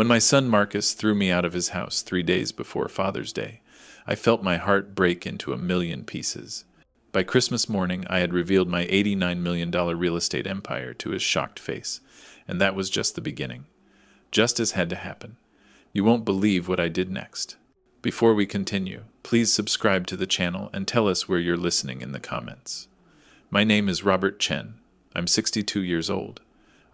When my son Marcus threw me out of his house 3 days before Father's Day, I felt my heart break into a million pieces. By Christmas morning, I had revealed my $89 million real estate empire to his shocked face, and that was just the beginning. Justice had to happen. You won't believe what I did next. Before we continue, please subscribe to the channel and tell us where you're listening in the comments. My name is Robert Chen. I'm 62 years old.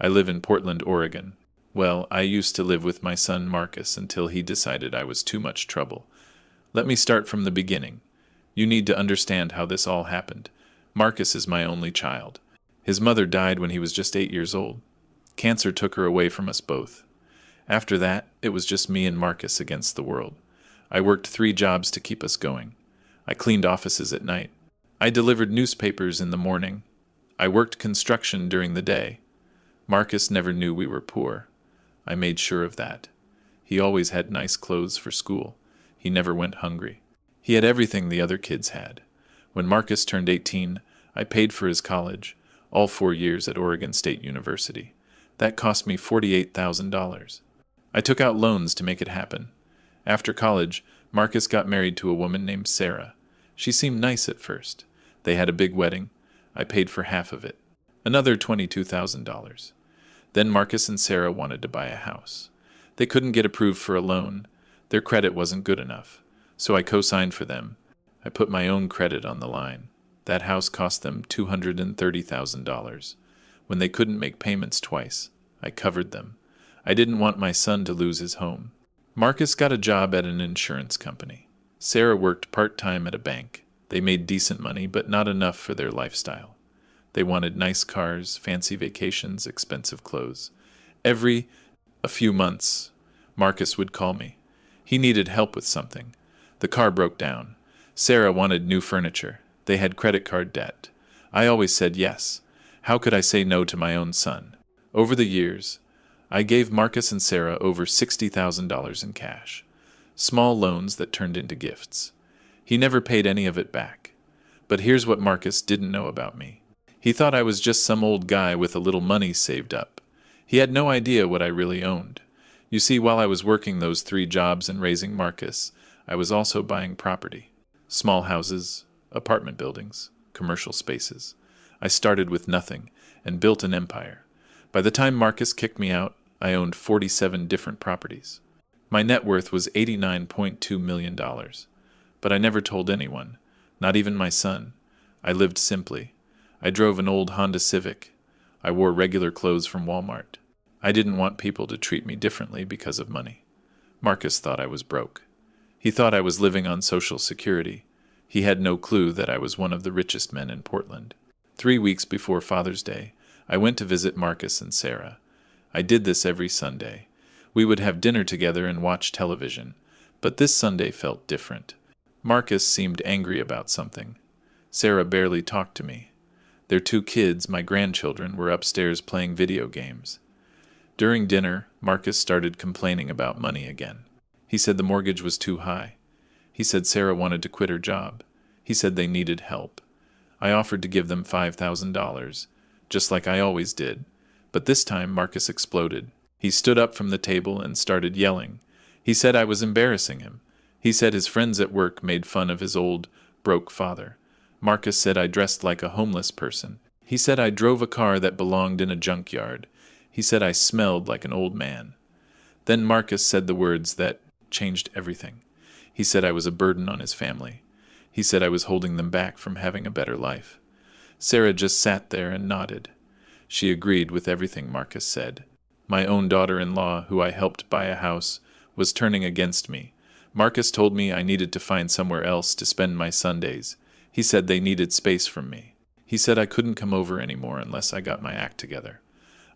I live in Portland, Oregon. Well, I used to live with my son Marcus until he decided I was too much trouble. Let me start from the beginning. You need to understand how this all happened. Marcus is my only child. His mother died when he was just 8 years old. Cancer took her away from us both. After that, it was just me and Marcus against the world. I worked 3 jobs to keep us going. I cleaned offices at night. I delivered newspapers in the morning. I worked construction during the day. Marcus never knew we were poor. I made sure of that. He always had nice clothes for school. He never went hungry. He had everything the other kids had. When Marcus turned 18, I paid for his college, all 4 years at Oregon State University. That cost me $48,000. I took out loans to make it happen. After college, Marcus got married to a woman named Sarah. She seemed nice at first. They had a big wedding. I paid for half of it, another $22,000. Then Marcus and Sarah wanted to buy a house. They couldn't get approved for a loan. Their credit wasn't good enough, so I co-signed for them. I put my own credit on the line. That house cost them $230,000. When they couldn't make payments twice, I covered them. I didn't want my son to lose his home. Marcus got a job at an insurance company. Sarah worked part-time at a bank. They made decent money, but not enough for their lifestyle. They wanted nice cars, fancy vacations, expensive clothes. Every few months, Marcus would call me. He needed help with something. The car broke down. Sarah wanted new furniture. They had credit card debt. I always said yes. How could I say no to my own son? Over the years, I gave Marcus and Sarah over $60,000 in cash. Small loans that turned into gifts. He never paid any of it back. But here's what Marcus didn't know about me. He thought I was just some old guy with a little money saved up. He had no idea what I really owned. You see, while I was working those 3 jobs and raising Marcus, I was also buying property. Small houses, apartment buildings, commercial spaces. I started with nothing and built an empire. By the time Marcus kicked me out, I owned 47 different properties. My net worth was $89.2 million. But I never told anyone, not even my son. I lived simply. I drove an old Honda Civic. I wore regular clothes from Walmart. I didn't want people to treat me differently because of money. Marcus thought I was broke. He thought I was living on Social Security. He had no clue that I was one of the richest men in Portland. 3 weeks before Father's Day, I went to visit Marcus and Sarah. I did this every Sunday. We would have dinner together and watch television. But this Sunday felt different. Marcus seemed angry about something. Sarah barely talked to me. Their 2 kids, my grandchildren, were upstairs playing video games. During dinner, Marcus started complaining about money again. He said the mortgage was too high. He said Sarah wanted to quit her job. He said they needed help. I offered to give them $5,000, just like I always did. But this time Marcus exploded. He stood up from the table and started yelling. He said I was embarrassing him. He said his friends at work made fun of his old, broke father. Marcus said I dressed like a homeless person. He said I drove a car that belonged in a junkyard. He said I smelled like an old man. Then Marcus said the words that changed everything. He said I was a burden on his family. He said I was holding them back from having a better life. Sarah just sat there and nodded. She agreed with everything Marcus said. My own daughter-in-law, who I helped buy a house, was turning against me. Marcus told me I needed to find somewhere else to spend my Sundays. He said they needed space from me. He said I couldn't come over anymore unless I got my act together.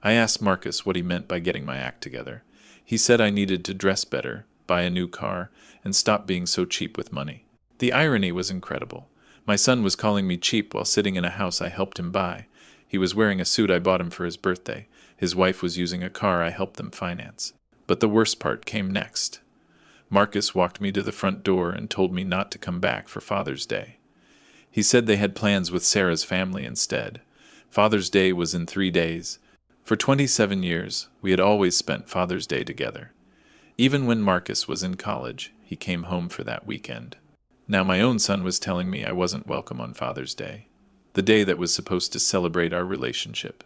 I asked Marcus what he meant by getting my act together. He said I needed to dress better, buy a new car, and stop being so cheap with money. The irony was incredible. My son was calling me cheap while sitting in a house I helped him buy. He was wearing a suit I bought him for his birthday. His wife was using a car I helped them finance. But the worst part came next. Marcus walked me to the front door and told me not to come back for Father's Day. He said they had plans with Sarah's family instead. Father's Day was in 3 days. For 27 years, we had always spent Father's Day together. Even when Marcus was in college, he came home for that weekend. Now my own son was telling me I wasn't welcome on Father's Day, the day that was supposed to celebrate our relationship.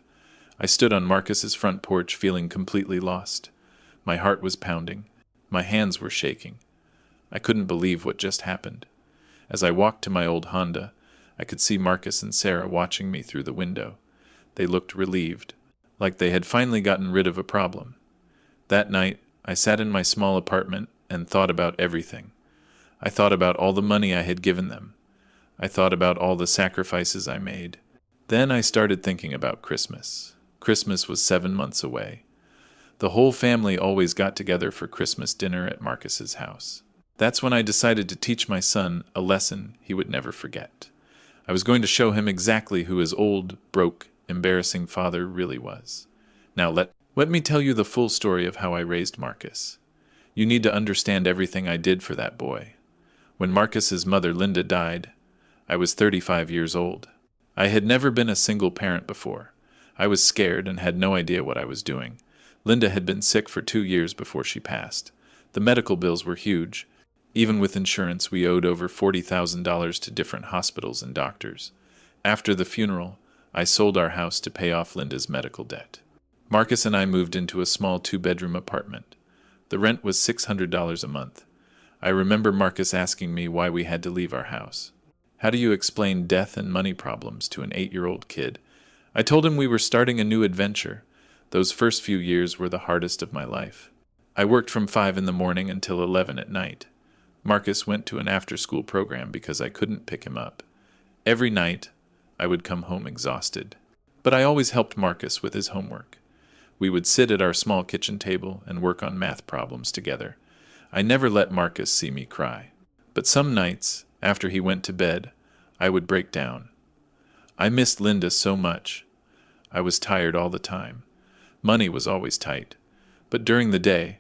I stood on Marcus's front porch feeling completely lost. My heart was pounding. My hands were shaking. I couldn't believe what just happened. As I walked to my old Honda, I could see Marcus and Sarah watching me through the window. They looked relieved, like they had finally gotten rid of a problem. That night, I sat in my small apartment and thought about everything. I thought about all the money I had given them. I thought about all the sacrifices I made. Then I started thinking about Christmas. Christmas was 7 months away. The whole family always got together for Christmas dinner at Marcus's house. That's when I decided to teach my son a lesson he would never forget. I was going to show him exactly who his old, broke, embarrassing father really was. Now let me tell you the full story of how I raised Marcus. You need to understand everything I did for that boy. When Marcus's mother Linda died, I was 35 years old. I had never been a single parent before. I was scared and had no idea what I was doing. Linda had been sick for 2 years before she passed. The medical bills were huge. Even with insurance, we owed over $40,000 to different hospitals and doctors. After the funeral, I sold our house to pay off Linda's medical debt. Marcus and I moved into a small 2-bedroom apartment. The rent was $600 a month. I remember Marcus asking me why we had to leave our house. How do you explain death and money problems to an 8-year-old kid? I told him we were starting a new adventure. Those first few years were the hardest of my life. I worked from 5 in the morning until 11 at night. Marcus went to an after-school program because I couldn't pick him up. Every night, I would come home exhausted. But I always helped Marcus with his homework. We would sit at our small kitchen table and work on math problems together. I never let Marcus see me cry. But some nights, after he went to bed, I would break down. I missed Linda so much. I was tired all the time. Money was always tight. But during the day,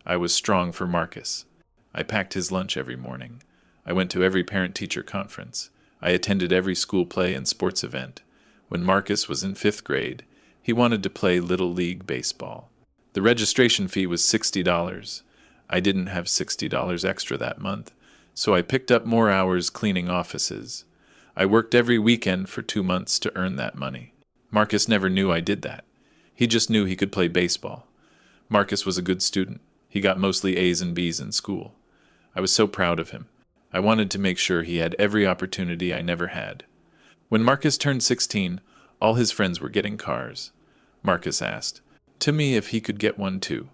I was strong for Marcus. I packed his lunch every morning. I went to every parent-teacher conference. I attended every school play and sports event. When Marcus was in 5th grade, he wanted to play Little League baseball. The registration fee was $60. I didn't have $60 extra that month, so I picked up more hours cleaning offices. I worked every weekend for 2 months to earn that money. Marcus never knew I did that. He just knew he could play baseball. Marcus was a good student. He got mostly A's and B's in school. I was so proud of him. I wanted to make sure he had every opportunity I never had. When Marcus turned 16, all his friends were getting cars. Marcus asked to me if he could get one too.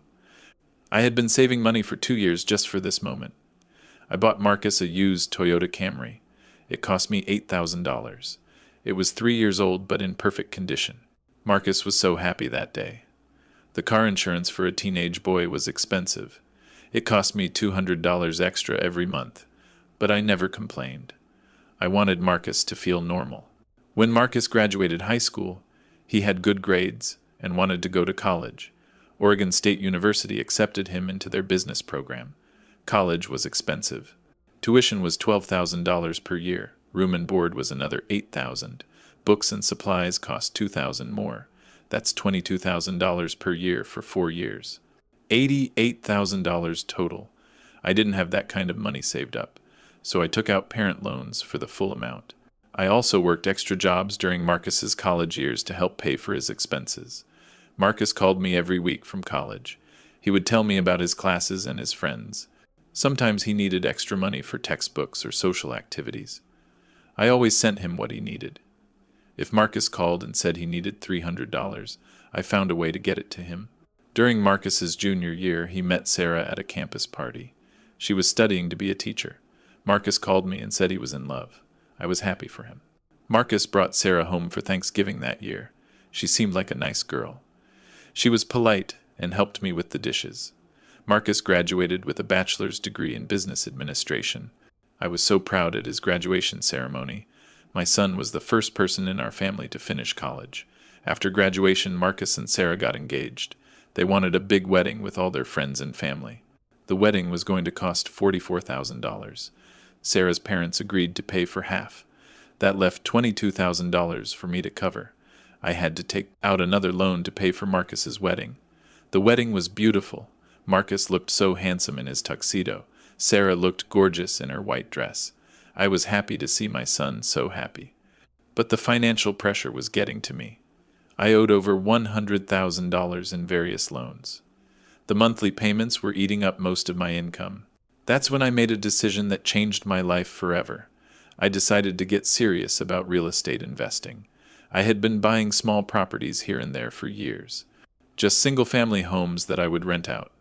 I had been saving money for 2 years just for this moment. I bought Marcus a used Toyota Camry. It cost me $8,000. It was 3 years old but in perfect condition. Marcus was so happy that day. The car insurance for a teenage boy was expensive. It cost me $200 extra every month, but I never complained. I wanted Marcus to feel normal. When Marcus graduated high school, he had good grades and wanted to go to college. Oregon State University accepted him into their business program. College was expensive. Tuition was $12,000 per year. Room and board was another $8,000. Books and supplies cost $2,000 more. That's $22,000 per year for 4 years. $88,000 total. I didn't have that kind of money saved up, so I took out parent loans for the full amount. I also worked extra jobs during Marcus's college years to help pay for his expenses. Marcus called me every week from college. He would tell me about his classes and his friends. Sometimes he needed extra money for textbooks or social activities. I always sent him what he needed. If Marcus called and said he needed $300, I found a way to get it to him. During Marcus's junior year, he met Sarah at a campus party. She was studying to be a teacher. Marcus called me and said he was in love. I was happy for him. Marcus brought Sarah home for Thanksgiving that year. She seemed like a nice girl. She was polite and helped me with the dishes. Marcus graduated with a bachelor's degree in business administration. I was so proud at his graduation ceremony. My son was the first person in our family to finish college. After graduation, Marcus and Sarah got engaged. They wanted a big wedding with all their friends and family. The wedding was going to cost $44,000. Sarah's parents agreed to pay for half. That left $22,000 for me to cover. I had to take out another loan to pay for Marcus's wedding. The wedding was beautiful. Marcus looked so handsome in his tuxedo. Sarah looked gorgeous in her white dress. I was happy to see my son so happy. But the financial pressure was getting to me. I owed over $100,000 in various loans. The monthly payments were eating up most of my income. That's when I made a decision that changed my life forever. I decided to get serious about real estate investing. I had been buying small properties here and there for years, just single-family homes that I would rent out.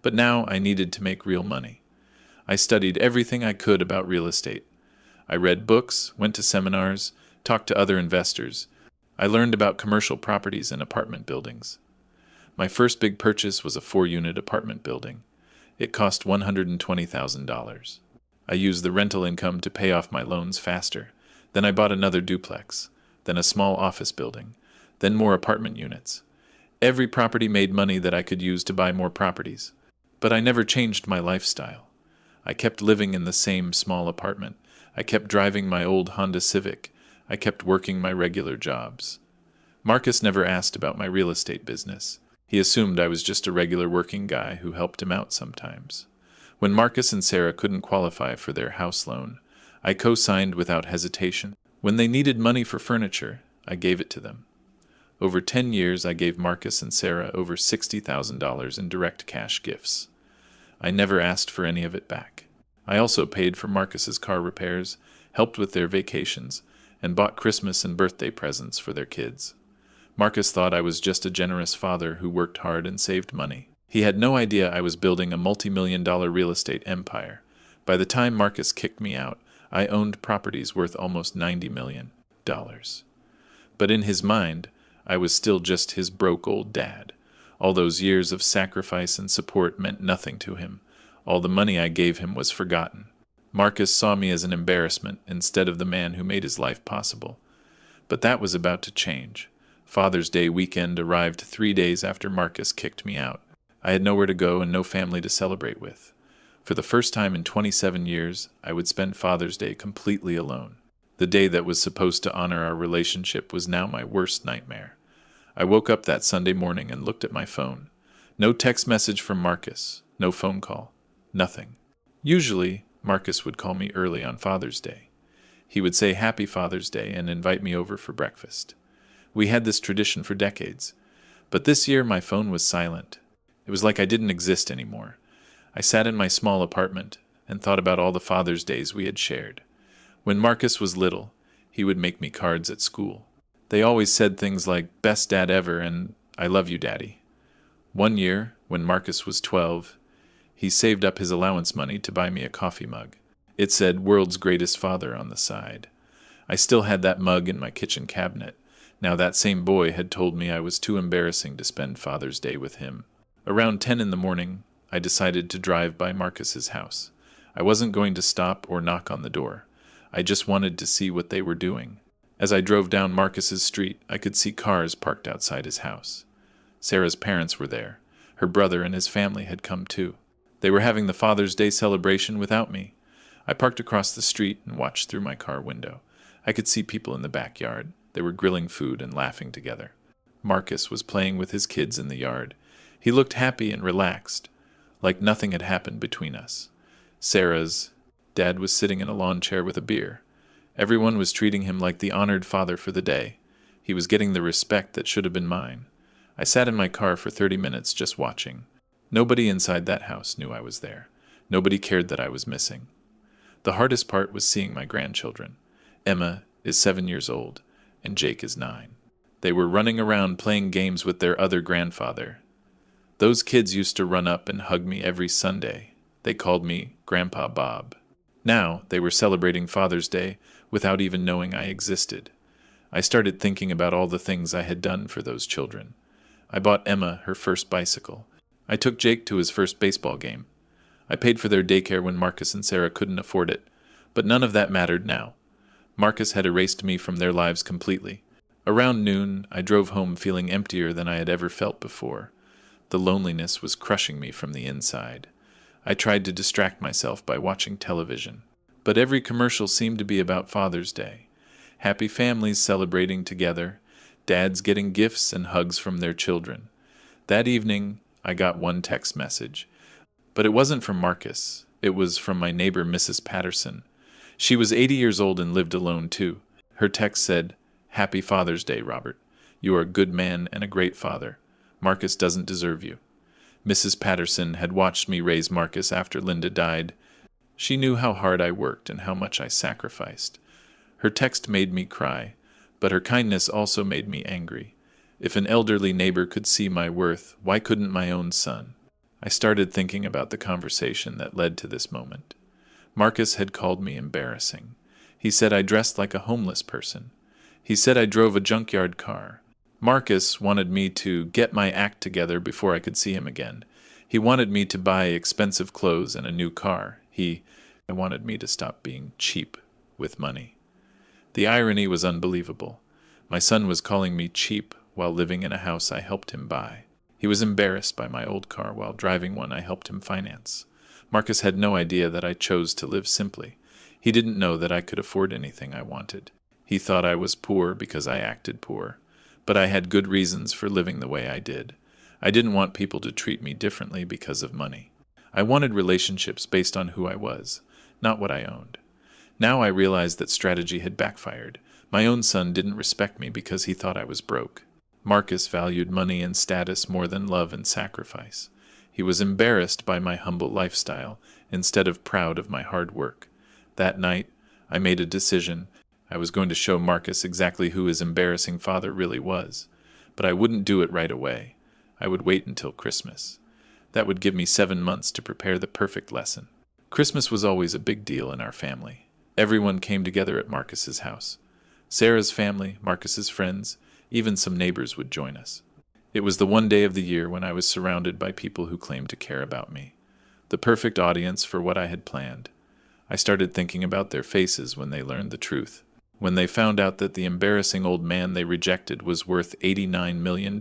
But now I needed to make real money. I studied everything I could about real estate. I read books, went to seminars, talked to other investors. I learned about commercial properties and apartment buildings. My first big purchase was a 4-unit apartment building. It cost $120,000. I used the rental income to pay off my loans faster. Then I bought another duplex, then a small office building, then more apartment units. Every property made money that I could use to buy more properties. But I never changed my lifestyle. I kept living in the same small apartment. I kept driving my old Honda Civic. I kept working my regular jobs. Marcus never asked about my real estate business. He assumed I was just a regular working guy who helped him out sometimes. When Marcus and Sarah couldn't qualify for their house loan, I co-signed without hesitation. When they needed money for furniture, I gave it to them. Over 10 years, I gave Marcus and Sarah over $60,000 in direct cash gifts. I never asked for any of it back. I also paid for Marcus's car repairs, helped with their vacations, and bought Christmas and birthday presents for their kids. Marcus thought I was just a generous father who worked hard and saved money. He had no idea I was building a multi-million-dollar real estate empire. By the time Marcus kicked me out, I owned properties worth almost $90 million. But in his mind, I was still just his broke old dad. All those years of sacrifice and support meant nothing to him. All the money I gave him was forgotten. Marcus saw me as an embarrassment instead of the man who made his life possible. But that was about to change. Father's Day weekend arrived 3 days after Marcus kicked me out. I had nowhere to go and no family to celebrate with. For the first time in 27 years, I would spend Father's Day completely alone. The day that was supposed to honor our relationship was now my worst nightmare. I woke up that Sunday morning and looked at my phone. No text message from Marcus, no phone call, nothing. Usually, Marcus would call me early on Father's Day. He would say Happy Father's Day and invite me over for breakfast. We had this tradition for decades. But this year my phone was silent. It was like I didn't exist anymore. I sat in my small apartment and thought about all the Father's Days we had shared. When Marcus was little, he would make me cards at school. They always said things like, "Best dad ever," and "I love you, Daddy." One year, when Marcus was 12, he saved up his allowance money to buy me a coffee mug. It said, "World's Greatest Father" on the side. I still had that mug in my kitchen cabinet. Now that same boy had told me I was too embarrassing to spend Father's Day with him. Around 10 in the morning, I decided to drive by Marcus's house. I wasn't going to stop or knock on the door. I just wanted to see what they were doing. As I drove down Marcus's street, I could see cars parked outside his house. Sarah's parents were there. Her brother and his family had come too. They were having the Father's Day celebration without me. I parked across the street and watched through my car window. I could see people in the backyard. They were grilling food and laughing together. Marcus was playing with his kids in the yard. He looked happy and relaxed, like nothing had happened between us. Sarah's dad was sitting in a lawn chair with a beer. Everyone was treating him like the honored father for the day. He was getting the respect that should have been mine. I sat in my car for 30 minutes just watching. Nobody inside that house knew I was there. Nobody cared that I was missing. The hardest part was seeing my grandchildren. Emma is 7 years old, and Jake is 9. They were running around playing games with their other grandfather. Those kids used to run up and hug me every Sunday. They called me Grandpa Bob. Now they were celebrating Father's Day without even knowing I existed. I started thinking about all the things I had done for those children. I bought Emma her first bicycle. I took Jake to his first baseball game. I paid for their daycare when Marcus and Sarah couldn't afford it, but none of that mattered now. Marcus had erased me from their lives completely. Around noon, I drove home feeling emptier than I had ever felt before. The loneliness was crushing me from the inside. I tried to distract myself by watching television, but every commercial seemed to be about Father's Day. Happy families celebrating together, dads getting gifts and hugs from their children. That evening, I got one text message. But it wasn't from Marcus. It was from my neighbor, Mrs. Patterson. She was 80 years old and lived alone, too. Her text said, "Happy Father's Day, Robert. You are a good man and a great father. Marcus doesn't deserve you." Mrs. Patterson had watched me raise Marcus after Linda died. She knew how hard I worked and how much I sacrificed. Her text made me cry, but her kindness also made me angry. If an elderly neighbor could see my worth, why couldn't my own son? I started thinking about the conversation that led to this moment. Marcus had called me embarrassing. He said I dressed like a homeless person. He said I drove a junkyard car. Marcus wanted me to get my act together before I could see him again. He wanted me to buy expensive clothes and a new car. He wanted me to stop being cheap with money. The irony was unbelievable. My son was calling me cheap while living in a house I helped him buy. He was embarrassed by my old car while driving one I helped him finance. Marcus had no idea that I chose to live simply. He didn't know that I could afford anything I wanted. He thought I was poor because I acted poor. But I had good reasons for living the way I did. I didn't want people to treat me differently because of money. I wanted relationships based on who I was, not what I owned. Now I realized that strategy had backfired. My own son didn't respect me because he thought I was broke. Marcus valued money and status more than love and sacrifice. He was embarrassed by my humble lifestyle instead of proud of my hard work. That night, I made a decision. I was going to show Marcus exactly who his embarrassing father really was. But I wouldn't do it right away. I would wait until Christmas. That would give me 7 months to prepare the perfect lesson. Christmas was always a big deal in our family. Everyone came together at Marcus's house. Sarah's family, Marcus's friends, even some neighbors would join us. It was the one day of the year when I was surrounded by people who claimed to care about me. The perfect audience for what I had planned. I started thinking about their faces when they learned the truth. When they found out that the embarrassing old man they rejected was worth $89 million.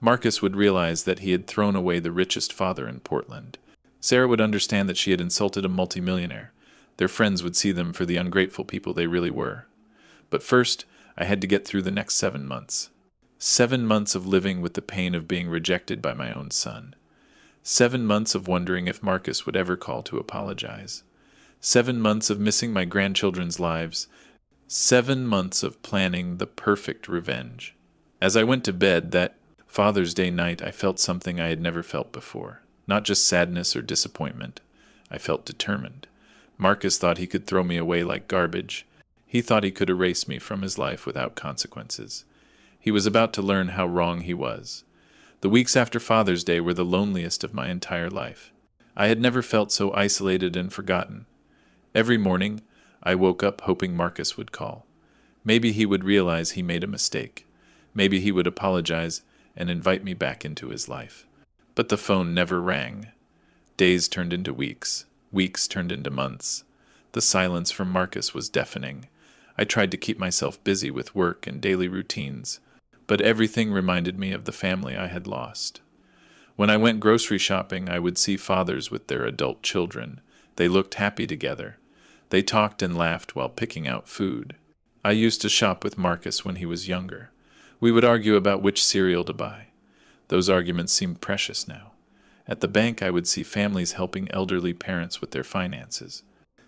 Marcus would realize that he had thrown away the richest father in Portland. Sarah would understand that she had insulted a multimillionaire. Their friends would see them for the ungrateful people they really were. But first, I had to get through the next 7 months. 7 months of living with the pain of being rejected by my own son. 7 months of wondering if Marcus would ever call to apologize. 7 months of missing my grandchildren's lives. 7 months of planning the perfect revenge. As I went to bed that Father's Day night, I felt something I had never felt before. Not just sadness or disappointment. I felt determined. Marcus thought he could throw me away like garbage. He thought he could erase me from his life without consequences. He was about to learn how wrong he was. The weeks after Father's Day were the loneliest of my entire life. I had never felt so isolated and forgotten. Every morning, I woke up hoping Marcus would call. Maybe he would realize he made a mistake. Maybe he would apologize and invite me back into his life. But the phone never rang. Days turned into weeks. Weeks turned into months. The silence from Marcus was deafening. I tried to keep myself busy with work and daily routines, but everything reminded me of the family I had lost. When I went grocery shopping, I would see fathers with their adult children. They looked happy together. They talked and laughed while picking out food. I used to shop with Marcus when he was younger. We would argue about which cereal to buy. Those arguments seemed precious now. At the bank, I would see families helping elderly parents with their finances.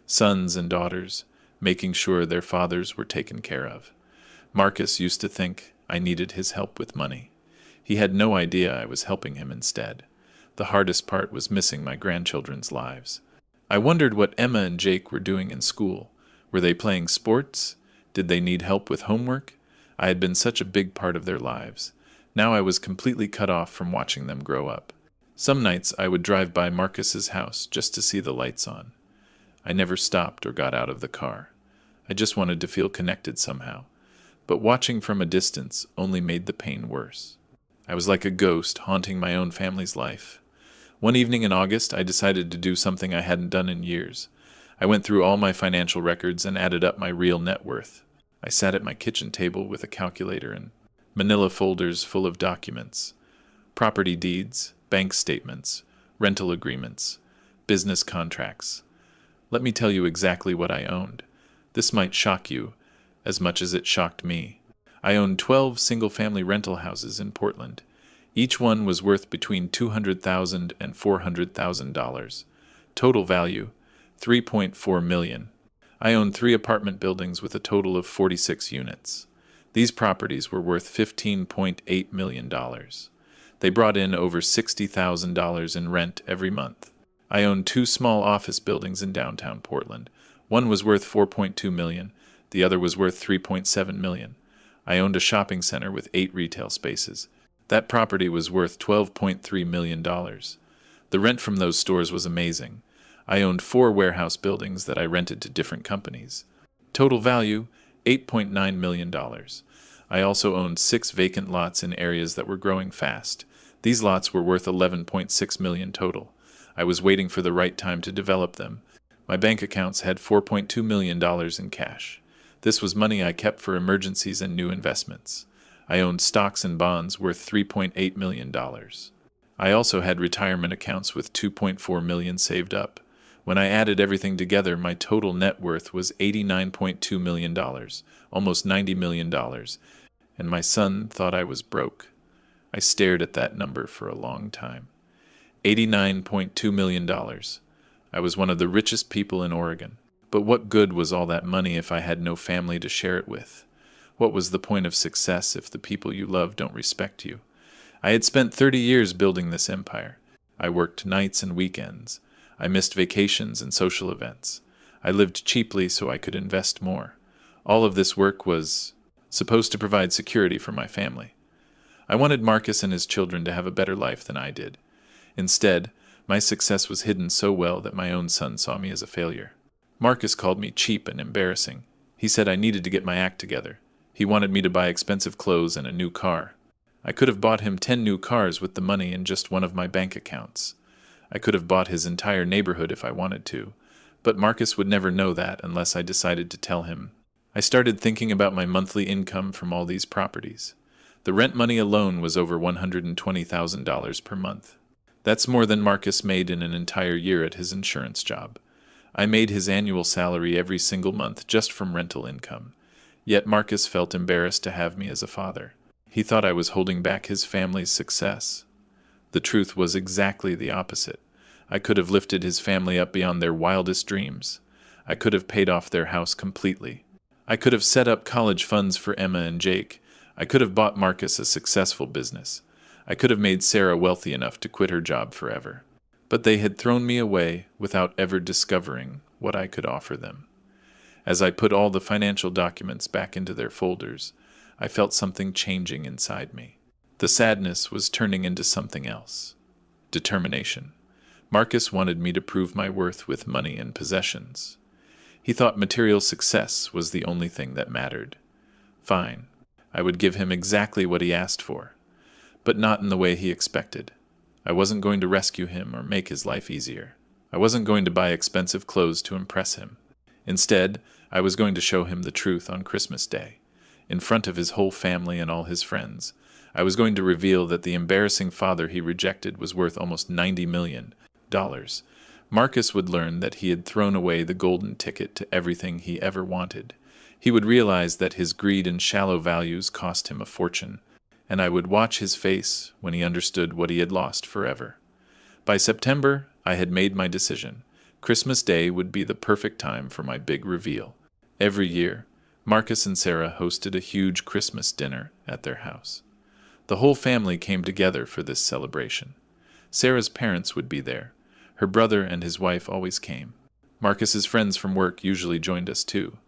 Sons and daughters, making sure their fathers were taken care of. Marcus used to think I needed his help with money. He had no idea I was helping him instead. The hardest part was missing my grandchildren's lives. I wondered what Emma and Jake were doing in school. Were they playing sports? Did they need help with homework? I had been such a big part of their lives. Now I was completely cut off from watching them grow up. Some nights I would drive by Marcus's house just to see the lights on. I never stopped or got out of the car. I just wanted to feel connected somehow. But watching from a distance only made the pain worse. I was like a ghost haunting my own family's life. One evening in August, I decided to do something I hadn't done in years. I went through all my financial records and added up my real net worth. I sat at my kitchen table with a calculator and manila folders full of documents. Property deeds, bank statements, rental agreements, business contracts. Let me tell you exactly what I owned. This might shock you as much as it shocked me. I owned 12 single-family rental houses in Portland. Each one was worth between $200,000 and $400,000. Total value, $3.4 million. I owned 3 apartment buildings with a total of 46 units. These properties were worth $15.8 million. They brought in over $60,000 in rent every month. I owned 2 small office buildings in downtown Portland. One was worth $4.2 million, the other was worth $3.7 million. I owned a shopping center with 8 retail spaces. That property was worth $12.3 million. The rent from those stores was amazing. I owned 4 warehouse buildings that I rented to different companies. Total value, $8.9 million. I also owned 6 vacant lots in areas that were growing fast. These lots were worth $11.6 million total. I was waiting for the right time to develop them. My bank accounts had $4.2 million in cash. This was money I kept for emergencies and new investments. I owned stocks and bonds worth $3.8 million. I also had retirement accounts with $2.4 million saved up. When I added everything together, my total net worth was $89.2 million, almost $90 million, and my son thought I was broke. I stared at that number for a long time. $89.2 million. I was one of the richest people in Oregon. But what good was all that money if I had no family to share it with? What was the point of success if the people you love don't respect you? I had spent 30 years building this empire. I worked nights and weekends. I missed vacations and social events. I lived cheaply so I could invest more. All of this work was supposed to provide security for my family. I wanted Marcus and his children to have a better life than I did. Instead, my success was hidden so well that my own son saw me as a failure. Marcus called me cheap and embarrassing. He said I needed to get my act together. He wanted me to buy expensive clothes and a new car. I could have bought him 10 new cars with the money in just one of my bank accounts. I could have bought his entire neighborhood if I wanted to, but Marcus would never know that unless I decided to tell him. I started thinking about my monthly income from all these properties. The rent money alone was over $120,000 per month. That's more than Marcus made in an entire year at his insurance job. I made his annual salary every single month just from rental income. Yet Marcus felt embarrassed to have me as a father. He thought I was holding back his family's success. The truth was exactly the opposite. I could have lifted his family up beyond their wildest dreams. I could have paid off their house completely. I could have set up college funds for Emma and Jake. I could have bought Marcus a successful business. I could have made Sarah wealthy enough to quit her job forever. But they had thrown me away without ever discovering what I could offer them. As I put all the financial documents back into their folders, I felt something changing inside me. The sadness was turning into something else. Determination. Marcus wanted me to prove my worth with money and possessions. He thought material success was the only thing that mattered. Fine, I would give him exactly what he asked for, but not in the way he expected. I wasn't going to rescue him or make his life easier. I wasn't going to buy expensive clothes to impress him. Instead, I was going to show him the truth on Christmas Day. In front of his whole family and all his friends, I was going to reveal that the embarrassing father he rejected was worth almost $90 million. Marcus would learn that he had thrown away the golden ticket to everything he ever wanted. He would realize that his greed and shallow values cost him a fortune, and I would watch his face when he understood what he had lost forever. By September, I had made my decision. Christmas Day would be the perfect time for my big reveal. Every year, Marcus and Sarah hosted a huge Christmas dinner at their house. The whole family came together for this celebration. Sarah's parents would be there. Her brother and his wife always came. Marcus's friends from work usually joined us too.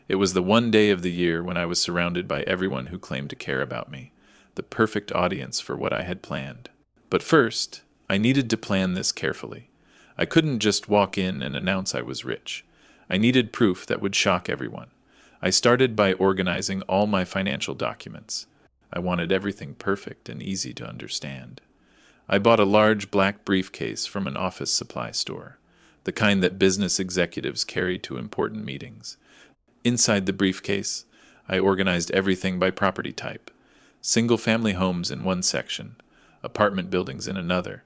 It was the one day of the year when I was surrounded by everyone who claimed to care about me, the perfect audience for what I had planned. But first, I needed to plan this carefully. I couldn't just walk in and announce I was rich. I needed proof that would shock everyone. I started by organizing all my financial documents. I wanted everything perfect and easy to understand. I bought a large black briefcase from an office supply store, the kind that business executives carry to important meetings. Inside the briefcase, I organized everything by property type. Single-family homes in one section, apartment buildings in another,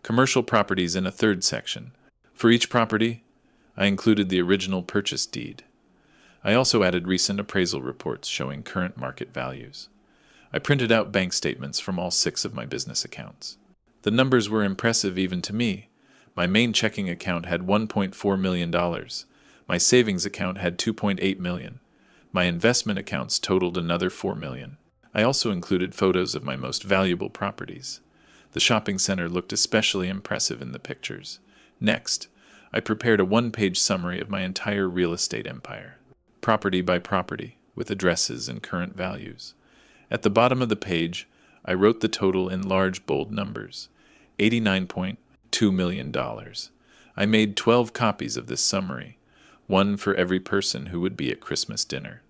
commercial properties in a third section. For each property, I included the original purchase deed. I also added recent appraisal reports showing current market values. I printed out bank statements from all 6 of my business accounts. The numbers were impressive even to me. My main checking account had $1.4 million. My savings account had $2.8 million. My investment accounts totaled another $4 million. I also included photos of my most valuable properties. The shopping center looked especially impressive in the pictures. Next, I prepared a 1-page summary of my entire real estate empire, property by property, with addresses and current values. At the bottom of the page, I wrote the total in large, bold numbers, $89.2 million. I made 12 copies of this summary, one for every person who would be at Christmas dinner.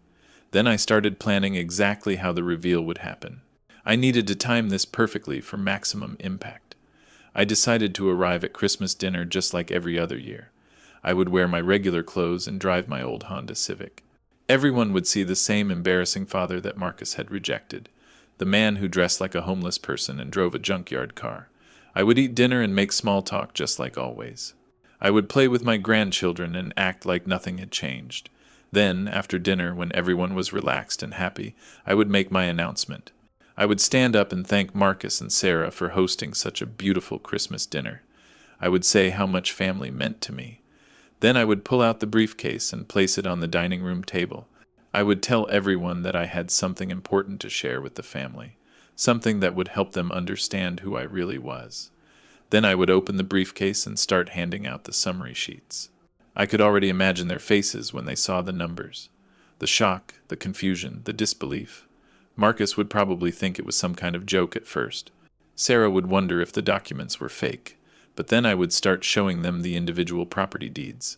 Then I started planning exactly how the reveal would happen. I needed to time this perfectly for maximum impact. I decided to arrive at Christmas dinner just like every other year. I would wear my regular clothes and drive my old Honda Civic. Everyone would see the same embarrassing father that Marcus had rejected, the man who dressed like a homeless person and drove a junkyard car. I would eat dinner and make small talk just like always. I would play with my grandchildren and act like nothing had changed. Then, after dinner, when everyone was relaxed and happy, I would make my announcement. I would stand up and thank Marcus and Sarah for hosting such a beautiful Christmas dinner. I would say how much family meant to me. Then I would pull out the briefcase and place it on the dining room table. I would tell everyone that I had something important to share with the family, something that would help them understand who I really was. Then I would open the briefcase and start handing out the summary sheets. I could already imagine their faces when they saw the numbers. The shock, the confusion, the disbelief. Marcus would probably think it was some kind of joke at first. Sarah would wonder if the documents were fake, but then I would start showing them the individual property deeds.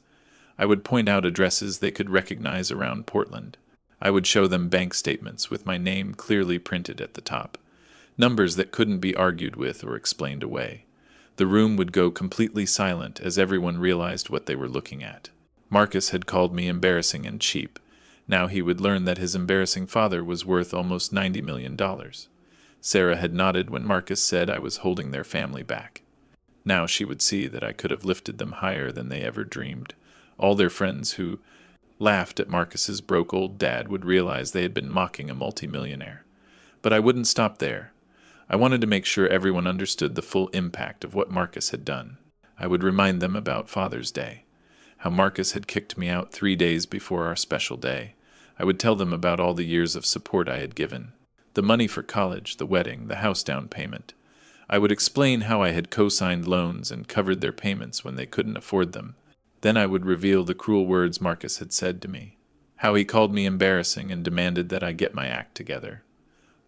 I would point out addresses they could recognize around Portland. I would show them bank statements with my name clearly printed at the top, numbers that couldn't be argued with or explained away. The room would go completely silent as everyone realized what they were looking at. Marcus had called me embarrassing and cheap. Now he would learn that his embarrassing father was worth almost $90 million. Sarah had nodded when Marcus said I was holding their family back. Now she would see that I could have lifted them higher than they ever dreamed. All their friends who laughed at Marcus's broke old dad would realize they had been mocking a multimillionaire. But I wouldn't stop there. I wanted to make sure everyone understood the full impact of what Marcus had done. I would remind them about Father's Day, how Marcus had kicked me out 3 days before our special day. I would tell them about all the years of support I had given, the money for college, the wedding, the house down payment. I would explain how I had co-signed loans and covered their payments when they couldn't afford them. Then I would reveal the cruel words Marcus had said to me, how he called me embarrassing and demanded that I get my act together.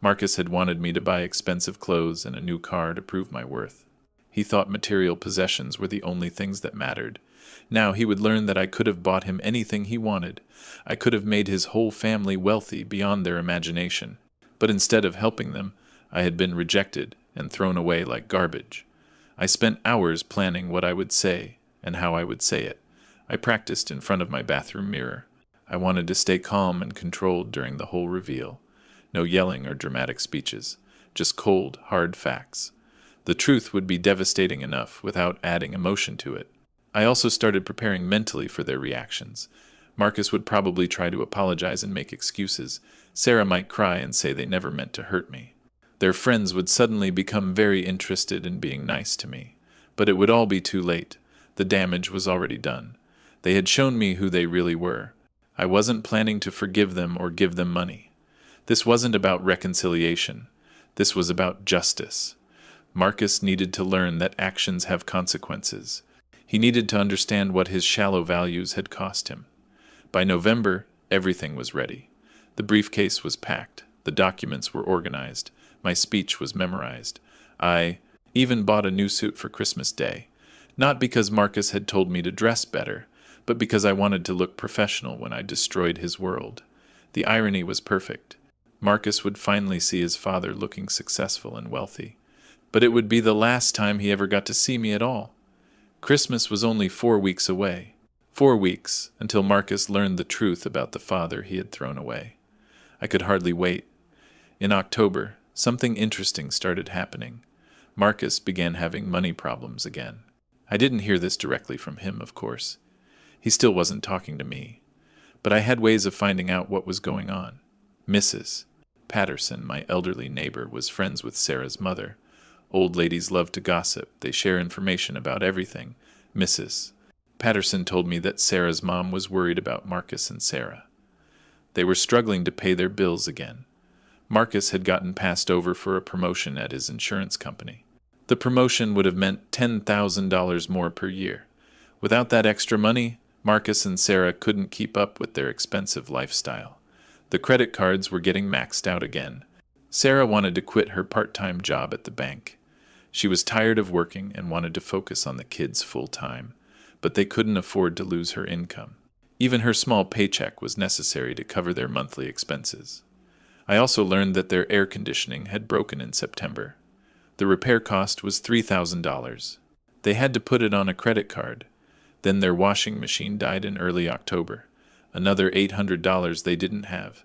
Marcus had wanted me to buy expensive clothes and a new car to prove my worth. He thought material possessions were the only things that mattered. Now he would learn that I could have bought him anything he wanted. I could have made his whole family wealthy beyond their imagination. But instead of helping them, I had been rejected and thrown away like garbage. I spent hours planning what I would say and how I would say it. I practiced in front of my bathroom mirror. I wanted to stay calm and controlled during the whole reveal. No yelling or dramatic speeches, just cold, hard facts. The truth would be devastating enough without adding emotion to it. I also started preparing mentally for their reactions. Marcus would probably try to apologize and make excuses. Sarah might cry and say they never meant to hurt me. Their friends would suddenly become very interested in being nice to me. But it would all be too late. The damage was already done. They had shown me who they really were. I wasn't planning to forgive them or give them money. This wasn't about reconciliation. This was about justice. Marcus needed to learn that actions have consequences. He needed to understand what his shallow values had cost him. By November, everything was ready. The briefcase was packed. The documents were organized. My speech was memorized. I even bought a new suit for Christmas Day. Not because Marcus had told me to dress better, but because I wanted to look professional when I destroyed his world. The irony was perfect. Marcus would finally see his father looking successful and wealthy. But it would be the last time he ever got to see me at all. Christmas was only 4 weeks away. 4 weeks until Marcus learned the truth about the father he had thrown away. I could hardly wait. In October, something interesting started happening. Marcus began having money problems again. I didn't hear this directly from him, of course. He still wasn't talking to me. But I had ways of finding out what was going on. Patterson, my elderly neighbor, was friends with Sarah's mother. Old ladies love to gossip. They share information about everything. Mrs. Patterson told me that Sarah's mom was worried about Marcus and Sarah. They were struggling to pay their bills again. Marcus had gotten passed over for a promotion at his insurance company. The promotion would have meant $10,000 more per year. Without that extra money, Marcus and Sarah couldn't keep up with their expensive lifestyle. The credit cards were getting maxed out again. Sarah wanted to quit her part-time job at the bank. She was tired of working and wanted to focus on the kids full-time, but they couldn't afford to lose her income. Even her small paycheck was necessary to cover their monthly expenses. I also learned that their air conditioning had broken in September. The repair cost was $3,000. They had to put it on a credit card. Then their washing machine died in early October. Another $800 they didn't have.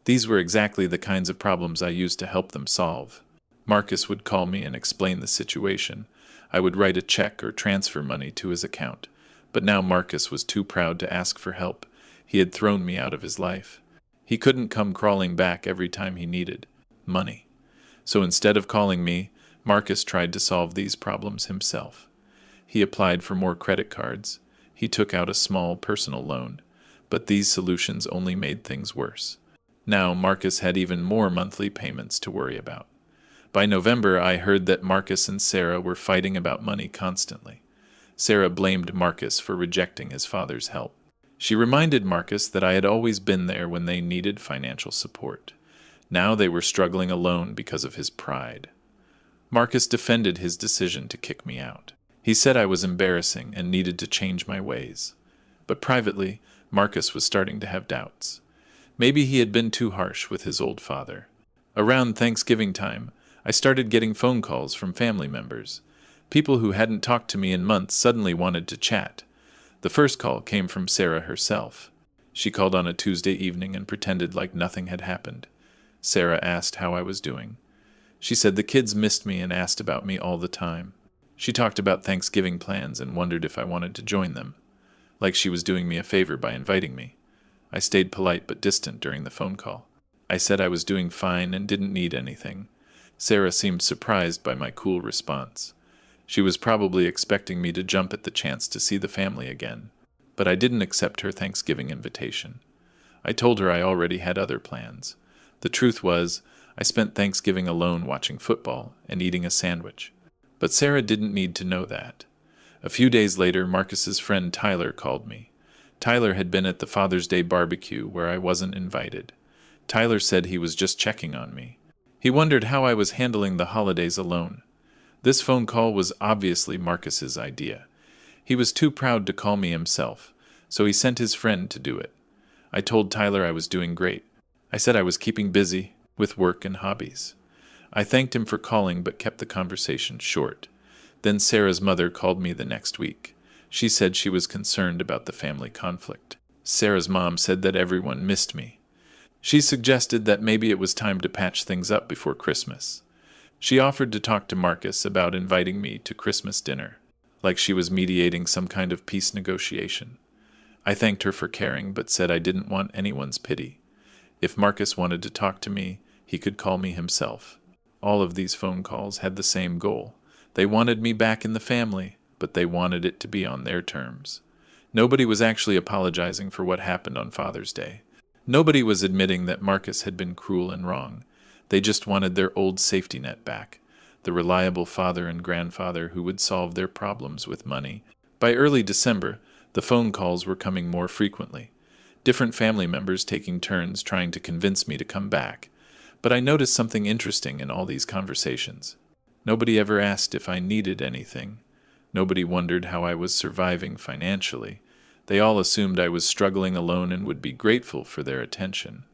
These were exactly the kinds of problems I used to help them solve. Marcus would call me and explain the situation. I would write a check or transfer money to his account. But now Marcus was too proud to ask for help. He had thrown me out of his life. He couldn't come crawling back every time he needed money. So instead of calling me, Marcus tried to solve these problems himself. He applied for more credit cards. He took out a small personal loan. But these solutions only made things worse. Now Marcus had even more monthly payments to worry about. By November, I heard that Marcus and Sarah were fighting about money constantly. Sarah blamed Marcus for rejecting his father's help. She reminded Marcus that I had always been there when they needed financial support. Now they were struggling alone because of his pride. Marcus defended his decision to kick me out. He said I was embarrassing and needed to change my ways. But privately, Marcus was starting to have doubts. Maybe he had been too harsh with his old father. Around Thanksgiving time, I started getting phone calls from family members. People who hadn't talked to me in months suddenly wanted to chat. The first call came from Sarah herself. She called on a Tuesday evening and pretended like nothing had happened. Sarah asked how I was doing. She said the kids missed me and asked about me all the time. She talked about Thanksgiving plans and wondered if I wanted to join them, like she was doing me a favor by inviting me. I stayed polite but distant during the phone call. I said I was doing fine and didn't need anything. Sarah seemed surprised by my cool response. She was probably expecting me to jump at the chance to see the family again, but I didn't accept her Thanksgiving invitation. I told her I already had other plans. The truth was, I spent Thanksgiving alone watching football and eating a sandwich. But Sarah didn't need to know that. A few days later, Marcus's friend Tyler called me. Tyler had been at the Father's Day barbecue where I wasn't invited. Tyler said he was just checking on me. He wondered how I was handling the holidays alone. This phone call was obviously Marcus's idea. He was too proud to call me himself, so he sent his friend to do it. I told Tyler I was doing great. I said I was keeping busy with work and hobbies. I thanked him for calling but kept the conversation short. Then Sarah's mother called me the next week. She said she was concerned about the family conflict. Sarah's mom said that everyone missed me. She suggested that maybe it was time to patch things up before Christmas. She offered to talk to Marcus about inviting me to Christmas dinner, like she was mediating some kind of peace negotiation. I thanked her for caring, but said I didn't want anyone's pity. If Marcus wanted to talk to me, he could call me himself. All of these phone calls had the same goal. They wanted me back in the family, but they wanted it to be on their terms. Nobody was actually apologizing for what happened on Father's Day. Nobody was admitting that Marcus had been cruel and wrong. They just wanted their old safety net back, the reliable father and grandfather who would solve their problems with money. By early December, the phone calls were coming more frequently, different family members taking turns trying to convince me to come back. But I noticed something interesting in all these conversations. Nobody ever asked if I needed anything. Nobody wondered how I was surviving financially. They all assumed I was struggling alone and would be grateful for their attention.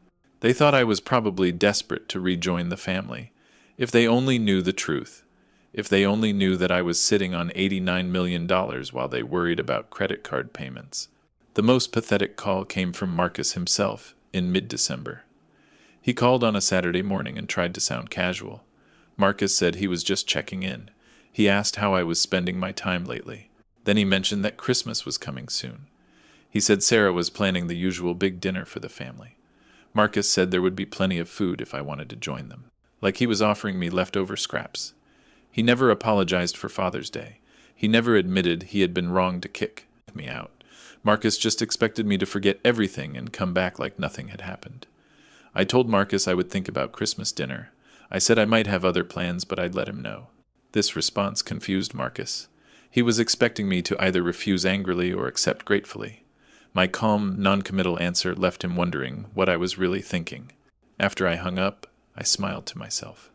They thought I was probably desperate to rejoin the family. If they only knew the truth. If they only knew that I was sitting on $89 million while they worried about credit card payments. The most pathetic call came from Marcus himself in mid-December. He called on a Saturday morning and tried to sound casual. Marcus said he was just checking in. He asked how I was spending my time lately. Then he mentioned that Christmas was coming soon. He said Sarah was planning the usual big dinner for the family. Marcus said there would be plenty of food if I wanted to join them, like he was offering me leftover scraps. He never apologized for Father's Day. He never admitted he had been wrong to kick me out. Marcus just expected me to forget everything and come back like nothing had happened. I told Marcus I would think about Christmas dinner. I said I might have other plans, but I'd let him know. This response confused Marcus. He was expecting me to either refuse angrily or accept gratefully. My calm, non-committal answer left him wondering what I was really thinking. After I hung up, I smiled to myself.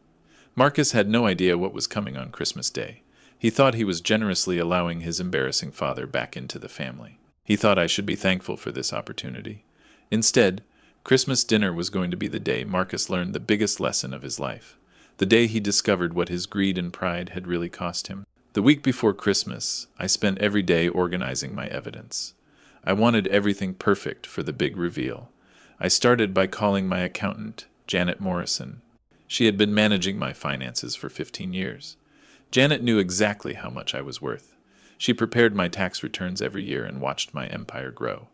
Marcus had no idea what was coming on Christmas Day. He thought he was generously allowing his embarrassing father back into the family. He thought I should be thankful for this opportunity. Instead, Christmas dinner was going to be the day Marcus learned the biggest lesson of his life. The day he discovered what his greed and pride had really cost him. The week before Christmas, I spent every day organizing my evidence. I wanted everything perfect for the big reveal. I started by calling my accountant, Janet Morrison. She had been managing my finances for 15 years. Janet knew exactly how much I was worth. She prepared my tax returns every year and watched my empire grow.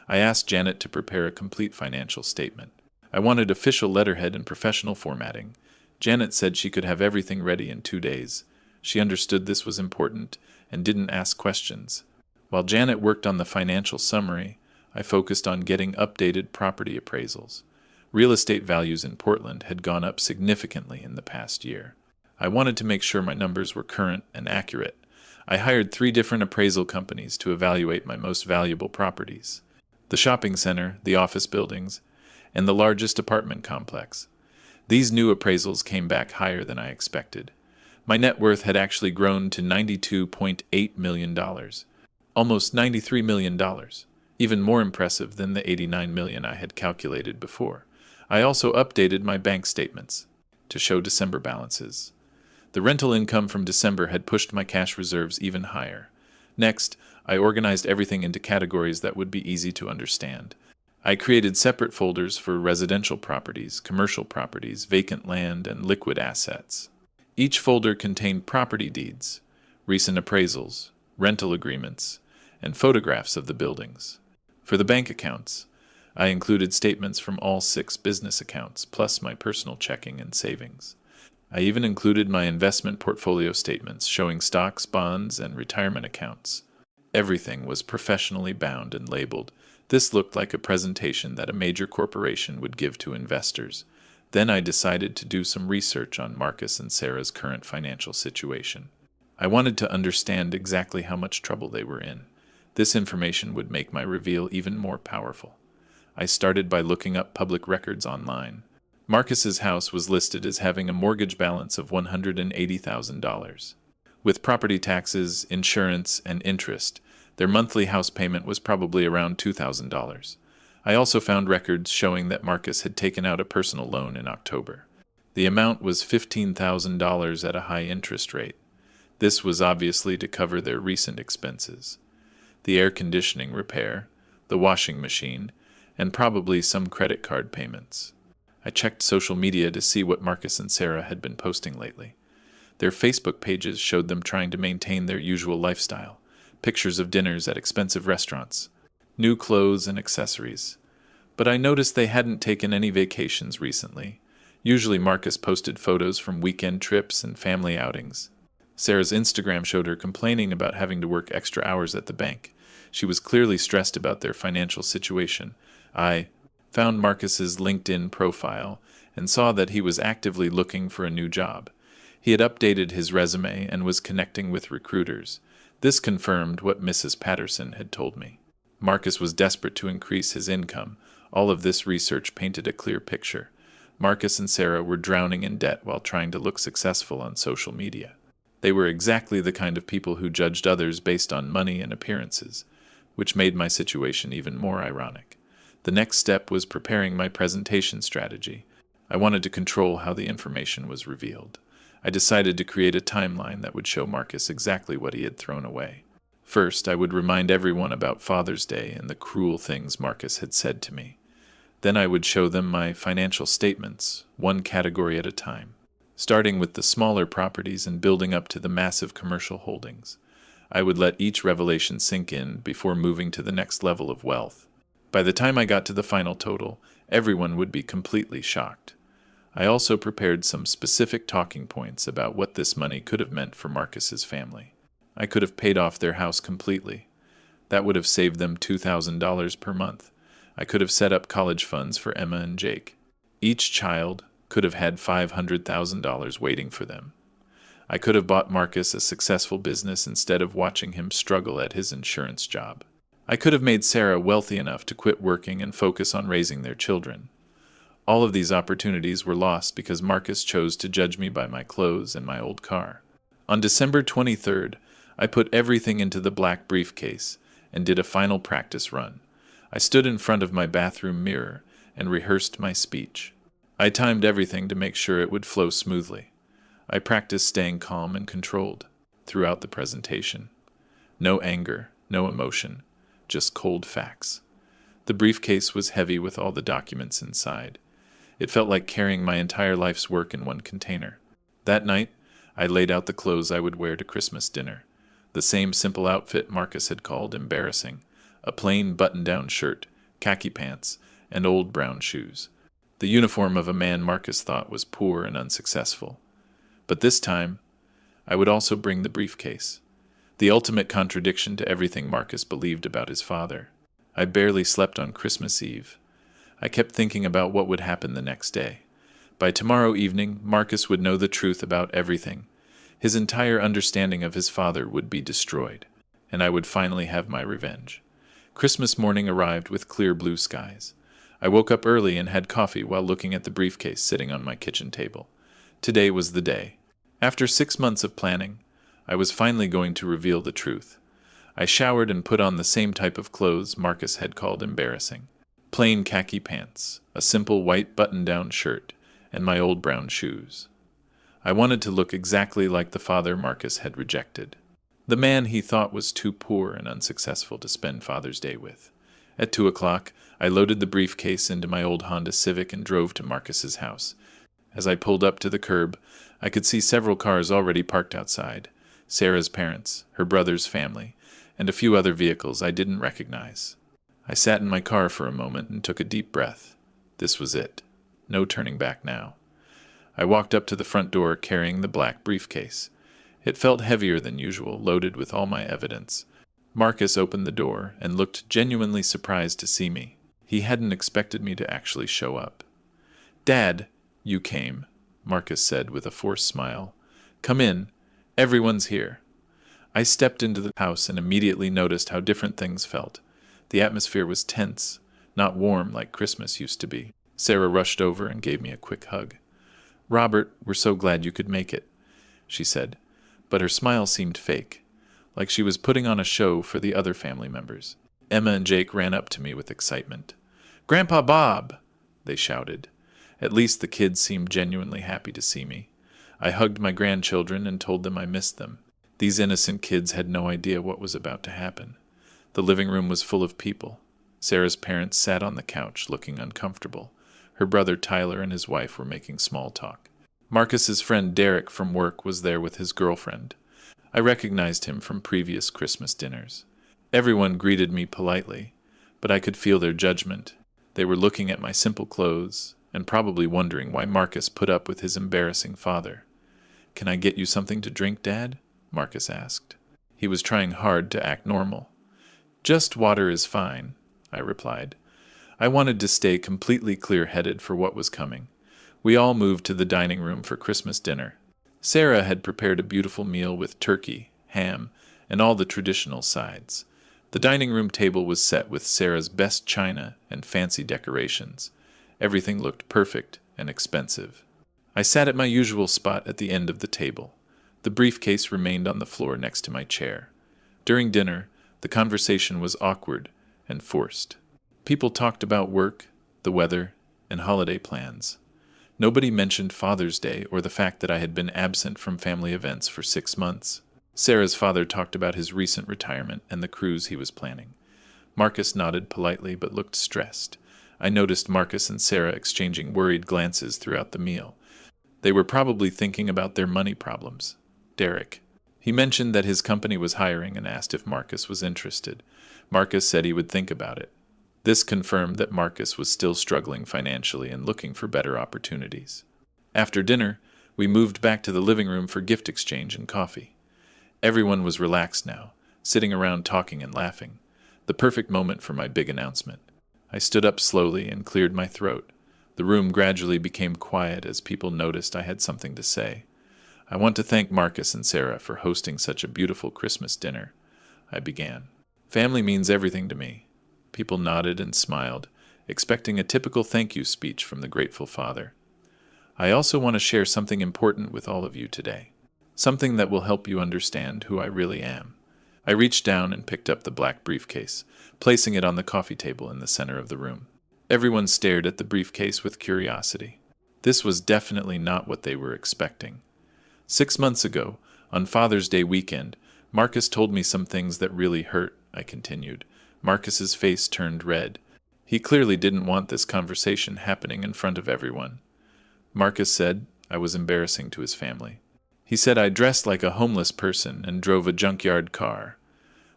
I asked Janet to prepare a complete financial statement. I wanted official letterhead and professional formatting. Janet said she could have everything ready in 2 days. She understood this was important and didn't ask questions. While Janet worked on the financial summary, I focused on getting updated property appraisals. Real estate values in Portland had gone up significantly in the past year. I wanted to make sure my numbers were current and accurate. I hired 3 different appraisal companies to evaluate my most valuable properties: the shopping center, the office buildings, and the largest apartment complex. These new appraisals came back higher than I expected. My net worth had actually grown to $92.8 million, almost $93 million, even more impressive than the $89 million I had calculated before. I also updated my bank statements to show December balances. The rental income from December had pushed my cash reserves even higher. Next, I organized everything into categories that would be easy to understand. I created separate folders for residential properties, commercial properties, vacant land, and liquid assets. Each folder contained property deeds, recent appraisals, rental agreements, and photographs of the buildings. For the bank accounts, I included statements from all 6 business accounts, plus my personal checking and savings. I even included my investment portfolio statements showing stocks, bonds, and retirement accounts. Everything was professionally bound and labeled. This looked like a presentation that a major corporation would give to investors. Then I decided to do some research on Marcus and Sarah's current financial situation. I wanted to understand exactly how much trouble they were in. This information would make my reveal even more powerful. I started by looking up public records online. Marcus's house was listed as having a mortgage balance of $180,000. With property taxes, insurance, and interest, their monthly house payment was probably around $2,000. I also found records showing that Marcus had taken out a personal loan in October. The amount was $15,000 at a high interest rate. This was obviously to cover their recent expenses: the air conditioning repair, the washing machine, and probably some credit card payments. I checked social media to see what Marcus and Sarah had been posting lately. Their Facebook pages showed them trying to maintain their usual lifestyle: pictures of dinners at expensive restaurants, new clothes and accessories. But I noticed they hadn't taken any vacations recently. Usually Marcus posted photos from weekend trips and family outings. Sarah's Instagram showed her complaining about having to work extra hours at the bank. She was clearly stressed about their financial situation. I found Marcus's LinkedIn profile and saw that he was actively looking for a new job. He had updated his resume and was connecting with recruiters. This confirmed what Mrs. Patterson had told me. Marcus was desperate to increase his income. All of this research painted a clear picture. Marcus and Sarah were drowning in debt while trying to look successful on social media. They were exactly the kind of people who judged others based on money and appearances, which made my situation even more ironic. The next step was preparing my presentation strategy. I wanted to control how the information was revealed. I decided to create a timeline that would show Marcus exactly what he had thrown away. First, I would remind everyone about Father's Day and the cruel things Marcus had said to me. Then I would show them my financial statements, one category at a time, starting with the smaller properties and building up to the massive commercial holdings. I would let each revelation sink in before moving to the next level of wealth. By the time I got to the final total, Everyone would be completely shocked. I also prepared some specific talking points about what this money could have meant for Marcus's family. I could have paid off their house completely. That would have saved them $2,000 per month. I could have set up college funds for Emma and Jake. Each child could have had $500,000 waiting for them. I could have bought Marcus a successful business instead of watching him struggle at his insurance job. I could have made Sarah wealthy enough to quit working and focus on raising their children. All of these opportunities were lost because Marcus chose to judge me by my clothes and my old car. On December 23rd, I put everything into the black briefcase and did a final practice run. I stood in front of my bathroom mirror and rehearsed my speech. I timed everything to make sure it would flow smoothly. I practiced staying calm and controlled throughout the presentation. No anger, no emotion, just cold facts. The briefcase was heavy with all the documents inside. It felt like carrying my entire life's work in one container. That night, I laid out the clothes I would wear to Christmas dinner. The same simple outfit Marcus had called embarrassing. A plain button-down shirt, khaki pants, and old brown shoes. The uniform of a man Marcus thought was poor and unsuccessful. But this time, I would also bring the briefcase. The ultimate contradiction to everything Marcus believed about his father. I barely slept on Christmas Eve. I kept thinking about what would happen the next day. By tomorrow evening, Marcus would know the truth about everything. His entire understanding of his father would be destroyed, and I would finally have my revenge. Christmas morning arrived with clear blue skies. I woke up early and had coffee while looking at the briefcase sitting on my kitchen table. Today was the day. After 6 months of planning, I was finally going to reveal the truth. I showered and put on the same type of clothes Marcus had called embarrassing. Plain khaki pants, a simple white button-down shirt, and my old brown shoes. I wanted to look exactly like the father Marcus had rejected. The man he thought was too poor and unsuccessful to spend Father's Day with. At 2 o'clock, I loaded the briefcase into my old Honda Civic and drove to Marcus's house. As I pulled up to the curb, I could see several cars already parked outside. Sarah's parents, her brother's family, and a few other vehicles I didn't recognize. I sat in my car for a moment and took a deep breath. This was it. No turning back now. I walked up to the front door carrying the black briefcase. It felt heavier than usual, loaded with all my evidence. Marcus opened the door and looked genuinely surprised to see me. He hadn't expected me to actually show up. "Dad, you came," Marcus said with a forced smile. "Come in. Everyone's here." I stepped into the house and immediately noticed how different things felt. The atmosphere was tense, not warm like Christmas used to be. Sarah rushed over and gave me a quick hug. "Robert, we're so glad you could make it," she said, but her smile seemed fake, like she was putting on a show for the other family members. Emma and Jake ran up to me with excitement. "Grandpa Bob!" they shouted. At least the kids seemed genuinely happy to see me. I hugged my grandchildren and told them I missed them. These innocent kids had no idea what was about to happen. The living room was full of people. Sarah's parents sat on the couch, looking uncomfortable. Her brother Tyler and his wife were making small talk. Marcus's friend Derek from work was there with his girlfriend. I recognized him from previous Christmas dinners. Everyone greeted me politely, but I could feel their judgment. They were looking at my simple clothes and probably wondering why Marcus put up with his embarrassing father. "Can I get you something to drink, Dad?" Marcus asked. He was trying hard to act normal. "Just water is fine," I replied. I wanted to stay completely clear-headed for what was coming. We all moved to the dining room for Christmas dinner. Sarah had prepared a beautiful meal with turkey, ham, and all the traditional sides. The dining room table was set with Sarah's best china and fancy decorations. Everything looked perfect and expensive. I sat at my usual spot at the end of the table. The briefcase remained on the floor next to my chair. During dinner, the conversation was awkward and forced. People talked about work, the weather, and holiday plans. Nobody mentioned Father's Day or the fact that I had been absent from family events for 6 months. Sarah's father talked about his recent retirement and the cruise he was planning. Marcus nodded politely but looked stressed. I noticed Marcus and Sarah exchanging worried glances throughout the meal. They were probably thinking about their money problems. Derek. He mentioned that his company was hiring and asked if Marcus was interested. Marcus said he would think about it. This confirmed that Marcus was still struggling financially and looking for better opportunities. After dinner, we moved back to the living room for gift exchange and coffee. Everyone was relaxed now, sitting around talking and laughing. The perfect moment for my big announcement. I stood up slowly and cleared my throat. The room gradually became quiet as people noticed I had something to say. I want to thank Marcus and Sarah for hosting such a beautiful Christmas dinner, I began. Family means everything to me. People nodded and smiled, expecting a typical thank you speech from the grateful father. I also want to share something important with all of you today. Something that will help you understand who I really am. I reached down and picked up the black briefcase, placing it on the coffee table in the center of the room. Everyone stared at the briefcase with curiosity. This was definitely not what they were expecting. 6 months ago, on Father's Day weekend, Marcus told me some things that really hurt, I continued. Marcus's face turned red. He clearly didn't want this conversation happening in front of everyone. Marcus said I was embarrassing to his family. He said I dressed like a homeless person and drove a junkyard car.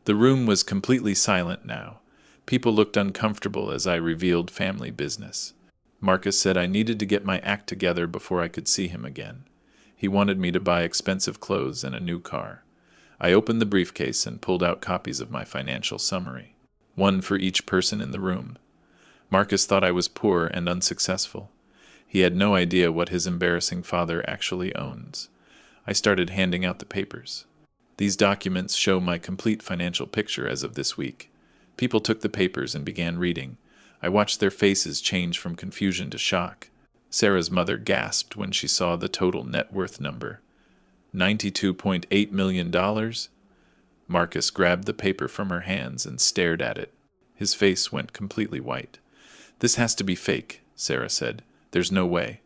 The room was completely silent now. People looked uncomfortable as I revealed family business. Marcus said I needed to get my act together before I could see him again. He wanted me to buy expensive clothes and a new car. I opened the briefcase and pulled out copies of my financial summary, one for each person in the room. Marcus thought I was poor and unsuccessful. He had no idea what his embarrassing father actually owns. I started handing out the papers. These documents show my complete financial picture as of this week. People took the papers and began reading. I watched their faces change from confusion to shock. Sarah's mother gasped when she saw the total net worth number. $92.8 million? Marcus grabbed the paper from her hands and stared at it. His face went completely white. This has to be fake, Sarah said. There's no way.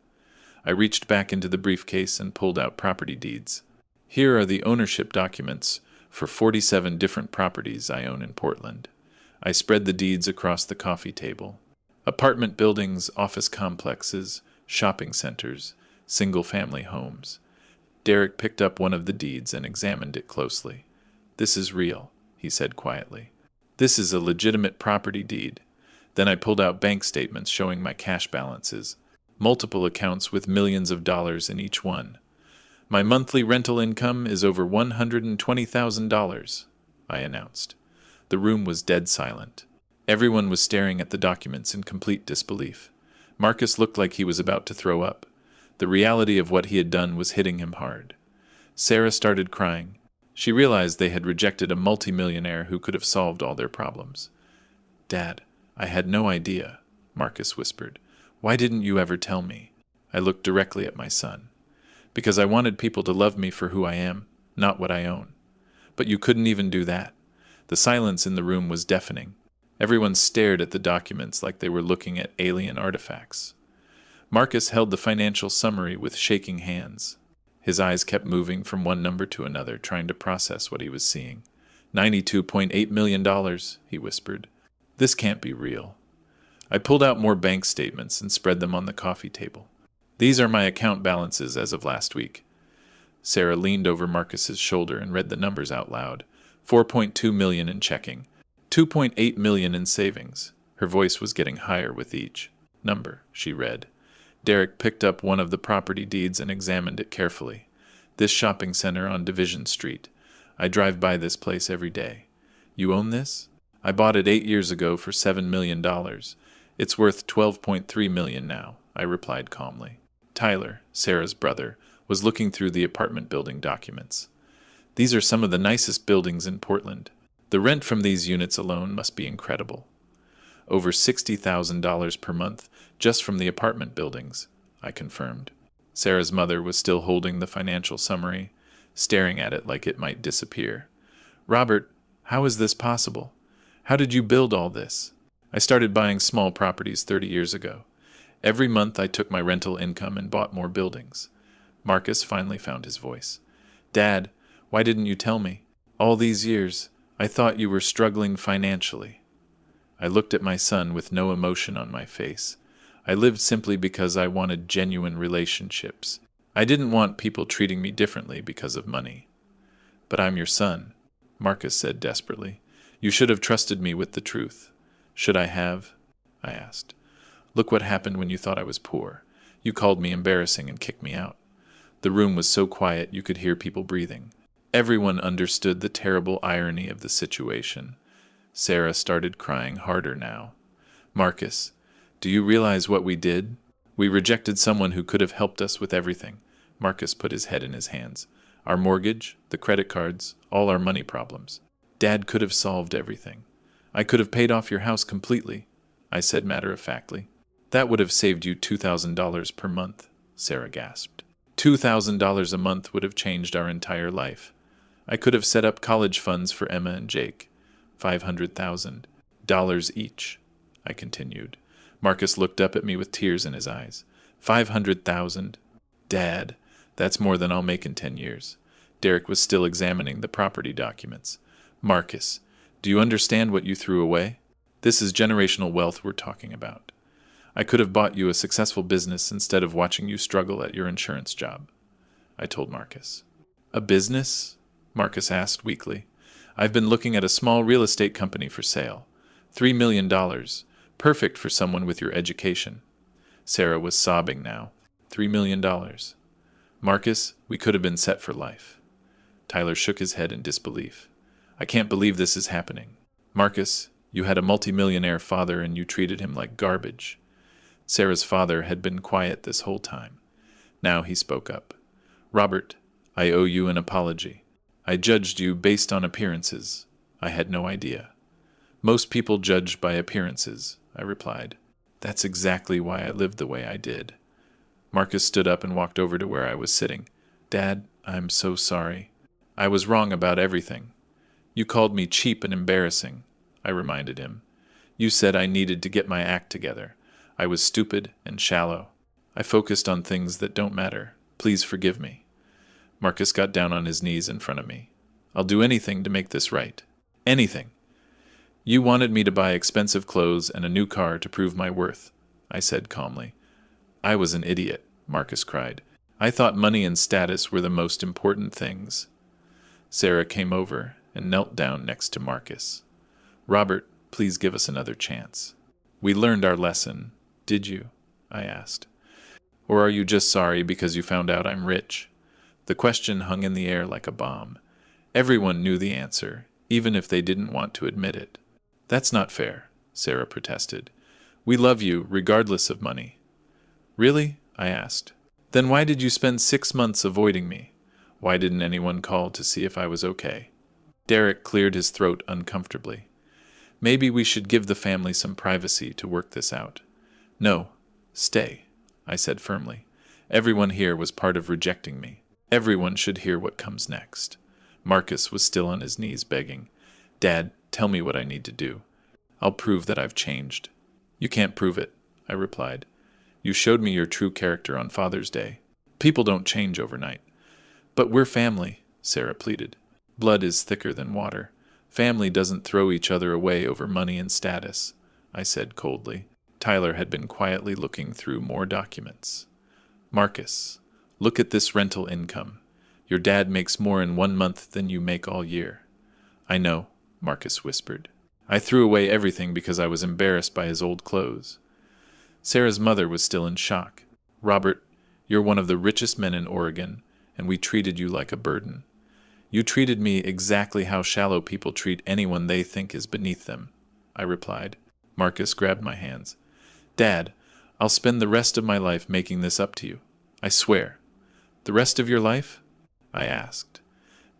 I reached back into the briefcase and pulled out property deeds. Here are the ownership documents for 47 different properties I own in Portland. I spread the deeds across the coffee table. Apartment buildings, office complexes, shopping centers, single-family homes. Derek picked up one of the deeds and examined it closely. This is real, he said quietly. This is a legitimate property deed. Then I pulled out bank statements showing my cash balances, multiple accounts with millions of dollars in each one. My monthly rental income is over $120,000, I announced. The room was dead silent. Everyone was staring at the documents in complete disbelief. Marcus looked like he was about to throw up. The reality of what he had done was hitting him hard. Sarah started crying. She realized they had rejected a multimillionaire who could have solved all their problems. Dad, I had no idea, Marcus whispered. Why didn't you ever tell me? I looked directly at my son. Because I wanted people to love me for who I am, not what I own. But you couldn't even do that. The silence in the room was deafening. Everyone stared at the documents like they were looking at alien artifacts. Marcus held the financial summary with shaking hands. His eyes kept moving from one number to another, trying to process what he was seeing. $92.8 million, he whispered. This can't be real. I pulled out more bank statements and spread them on the coffee table. These are my account balances as of last week. Sarah leaned over Marcus's shoulder and read the numbers out loud. $4.2 million in checking, $2.8 million in savings. Her voice was getting higher with each number, she read. Derek picked up one of the property deeds and examined it carefully. This shopping center on Division Street. I drive by this place every day. You own this? I bought it 8 years ago for $7 million. It's worth $12.3 million now, I replied calmly. Tyler, Sarah's brother, was looking through the apartment building documents. These are some of the nicest buildings in Portland. The rent from these units alone must be incredible. Over $60,000 per month just from the apartment buildings, I confirmed. Sarah's mother was still holding the financial summary, staring at it like it might disappear. Robert, how is this possible? How did you build all this? I started buying small properties 30 years ago. Every month I took my rental income and bought more buildings. Marcus finally found his voice. Dad, why didn't you tell me? All these years, I thought you were struggling financially. I looked at my son with no emotion on my face. I lived simply because I wanted genuine relationships. I didn't want people treating me differently because of money. But I'm your son, Marcus said desperately. You should have trusted me with the truth. Should I have? I asked. Look what happened when you thought I was poor. You called me embarrassing and kicked me out. The room was so quiet you could hear people breathing. Everyone understood the terrible irony of the situation. Sarah started crying harder now. Marcus, do you realize what we did? We rejected someone who could have helped us with everything. Marcus put his head in his hands. Our mortgage, the credit cards, all our money problems. Dad could have solved everything. I could have paid off your house completely, I said matter-of-factly. That would have saved you $2,000 per month, Sarah gasped. $2,000 a month would have changed our entire life. I could have set up college funds for Emma and Jake. $500,000 each, I continued. Marcus looked up at me with tears in his eyes. 500,000? Dad, that's more than I'll make in 10 years. Derek was still examining the property documents. Marcus, do you understand what you threw away? This is generational wealth we're talking about. I could have bought you a successful business instead of watching you struggle at your insurance job, I told Marcus. A business? Marcus asked weakly. I've been looking at a small real estate company for sale. $3 million. Perfect for someone with your education. Sarah was sobbing now. $3 million. Marcus, we could have been set for life. Tyler shook his head in disbelief. I can't believe this is happening. Marcus, you had a multimillionaire father and you treated him like garbage. Sarah's father had been quiet this whole time. Now he spoke up. Robert, I owe you an apology. I judged you based on appearances. I had no idea. Most people judge by appearances, I replied. That's exactly why I lived the way I did. Marcus stood up and walked over to where I was sitting. Dad, I'm so sorry. I was wrong about everything. You called me cheap and embarrassing, I reminded him. You said I needed to get my act together. I was stupid and shallow. I focused on things that don't matter. Please forgive me. Marcus got down on his knees in front of me. I'll do anything to make this right. Anything. You wanted me to buy expensive clothes and a new car to prove my worth, I said calmly. I was an idiot, Marcus cried. I thought money and status were the most important things. Sarah came over and knelt down next to Marcus. Robert, please give us another chance. We learned our lesson, did you? I asked. Or are you just sorry because you found out I'm rich? The question hung in the air like a bomb. Everyone knew the answer, even if they didn't want to admit it. That's not fair, Sarah protested. We love you, regardless of money. Really? I asked. Then why did you spend 6 months avoiding me? Why didn't anyone call to see if I was okay? Derek cleared his throat uncomfortably. Maybe we should give the family some privacy to work this out. No, stay, I said firmly. Everyone here was part of rejecting me. Everyone should hear what comes next. Marcus was still on his knees begging. Dad, tell me what I need to do. I'll prove that I've changed. You can't prove it, I replied. You showed me your true character on Father's Day. People don't change overnight. But we're family, Sarah pleaded. Blood is thicker than water. Family doesn't throw each other away over money and status, I said coldly. Tyler had been quietly looking through more documents. Marcus, look at this rental income. Your dad makes more in 1 month than you make all year. I know, Marcus whispered. I threw away everything because I was embarrassed by his old clothes. Sarah's mother was still in shock. Robert, you're one of the richest men in Oregon, and we treated you like a burden. You treated me exactly how shallow people treat anyone they think is beneath them, I replied. Marcus grabbed my hands. Dad, I'll spend the rest of my life making this up to you. I swear. The rest of your life? I asked.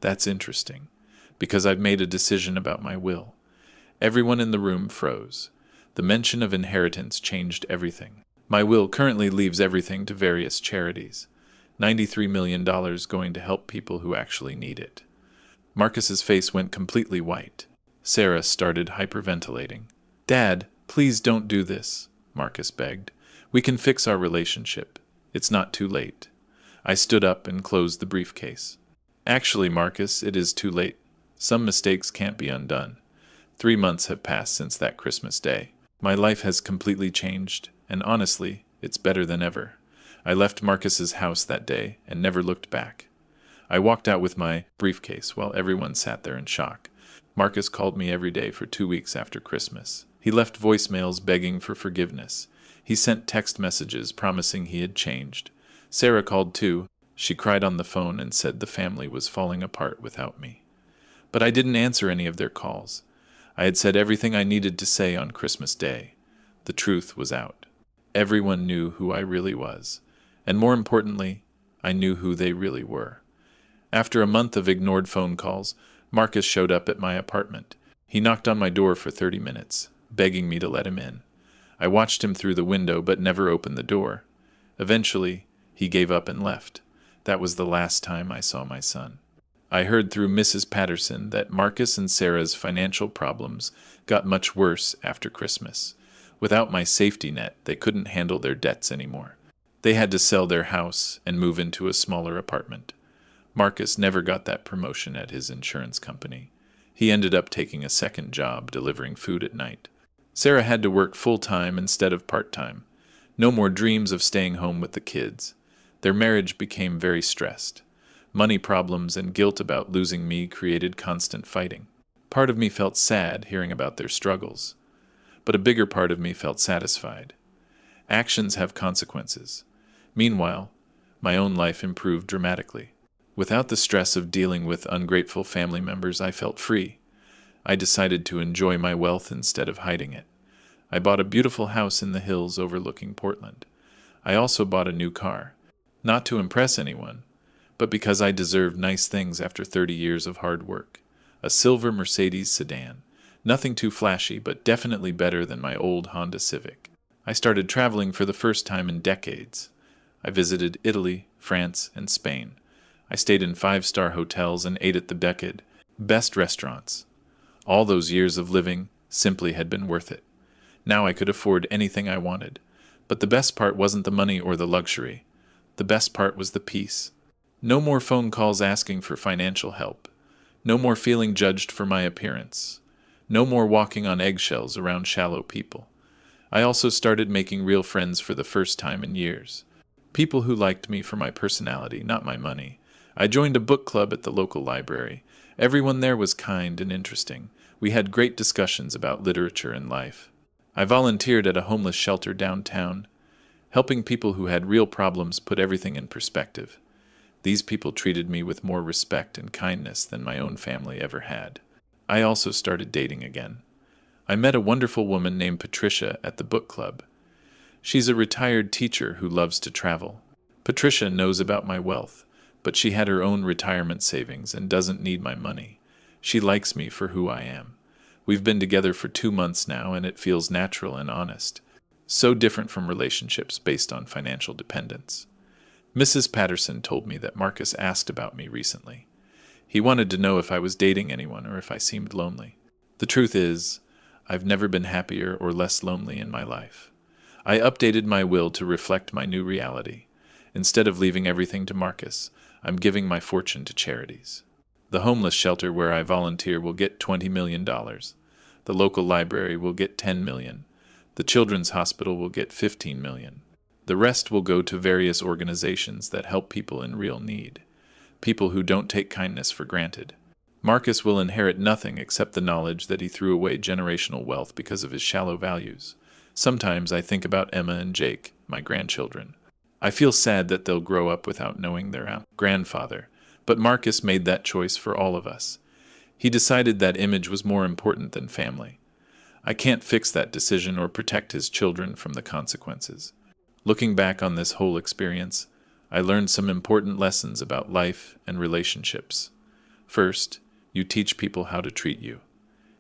That's interesting, because I've made a decision about my will. Everyone in the room froze. The mention of inheritance changed everything. My will currently leaves everything to various charities. $93 million going to help people who actually need it. Marcus's face went completely white. Sarah started hyperventilating. Dad, please don't do this, Marcus begged. We can fix our relationship. It's not too late. I stood up and closed the briefcase. Actually, Marcus, it is too late. Some mistakes can't be undone. 3 months have passed since that Christmas day. My life has completely changed, and honestly, it's better than ever. I left Marcus's house that day and never looked back. I walked out with my briefcase while everyone sat there in shock. Marcus called me every day for 2 weeks after Christmas. He left voicemails begging for forgiveness. He sent text messages promising he had changed. Sarah called too. She cried on the phone and said the family was falling apart without me. But I didn't answer any of their calls. I had said everything I needed to say on Christmas Day. The truth was out. Everyone knew who I really was. And more importantly, I knew who they really were. After a month of ignored phone calls, Marcus showed up at my apartment. He knocked on my door for 30 minutes, begging me to let him in. I watched him through the window but never opened the door. Eventually, he gave up and left. That was the last time I saw my son. I heard through Mrs. Patterson that Marcus and Sarah's financial problems got much worse after Christmas. Without my safety net, they couldn't handle their debts anymore. They had to sell their house and move into a smaller apartment. Marcus never got that promotion at his insurance company. He ended up taking a second job delivering food at night. Sarah had to work full-time instead of part-time. No more dreams of staying home with the kids. Their marriage became very stressed. Money problems and guilt about losing me created constant fighting. Part of me felt sad hearing about their struggles, but a bigger part of me felt satisfied. Actions have consequences. Meanwhile, my own life improved dramatically. Without the stress of dealing with ungrateful family members, I felt free. I decided to enjoy my wealth instead of hiding it. I bought a beautiful house in the hills overlooking Portland. I also bought a new car, not to impress anyone, but because I deserved nice things after 30 years of hard work. A silver Mercedes sedan. Nothing too flashy, but definitely better than my old Honda Civic. I started traveling for the first time in decades. I visited Italy, France, and Spain. I stayed in 5-star hotels and ate at the best restaurants. All those years of living simply had been worth it. Now I could afford anything I wanted. But the best part wasn't the money or the luxury. The best part was the peace. No more phone calls asking for financial help. No more feeling judged for my appearance. No more walking on eggshells around shallow people. I also started making real friends for the first time in years. People who liked me for my personality, not my money. I joined a book club at the local library. Everyone there was kind and interesting. We had great discussions about literature and life. I volunteered at a homeless shelter downtown, helping people who had real problems put everything in perspective. These people treated me with more respect and kindness than my own family ever had. I also started dating again. I met a wonderful woman named Patricia at the book club. She's a retired teacher who loves to travel. Patricia knows about my wealth, but she had her own retirement savings and doesn't need my money. She likes me for who I am. We've been together for 2 months now, and it feels natural and honest. So different from relationships based on financial dependence. Mrs. Patterson told me that Marcus asked about me recently. He wanted to know if I was dating anyone or if I seemed lonely. The truth is, I've never been happier or less lonely in my life. I updated my will to reflect my new reality. Instead of leaving everything to Marcus, I'm giving my fortune to charities. The homeless shelter where I volunteer will get $20 million. The local library will get $10 million. The children's hospital will get $15 million. The rest will go to various organizations that help people in real need, people who don't take kindness for granted. Marcus will inherit nothing except the knowledge that he threw away generational wealth because of his shallow values. Sometimes I think about Emma and Jake, my grandchildren. I feel sad that they'll grow up without knowing their grandfather, but Marcus made that choice for all of us. He decided that image was more important than family. I can't fix that decision or protect his children from the consequences. Looking back on this whole experience, I learned some important lessons about life and relationships. First, you teach people how to treat you.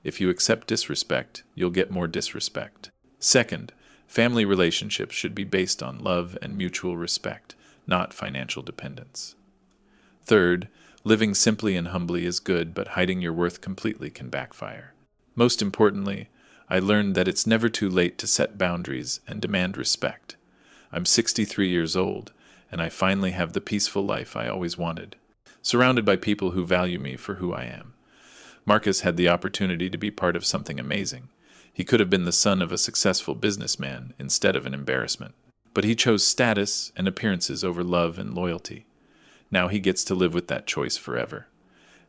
If you accept disrespect, you'll get more disrespect. Second, family relationships should be based on love and mutual respect, not financial dependence. Third, living simply and humbly is good, but hiding your worth completely can backfire. Most importantly, I learned that it's never too late to set boundaries and demand respect. I'm 63 years old, and I finally have the peaceful life I always wanted, surrounded by people who value me for who I am. Marcus had the opportunity to be part of something amazing. He could have been the son of a successful businessman instead of an embarrassment. But he chose status and appearances over love and loyalty. Now he gets to live with that choice forever.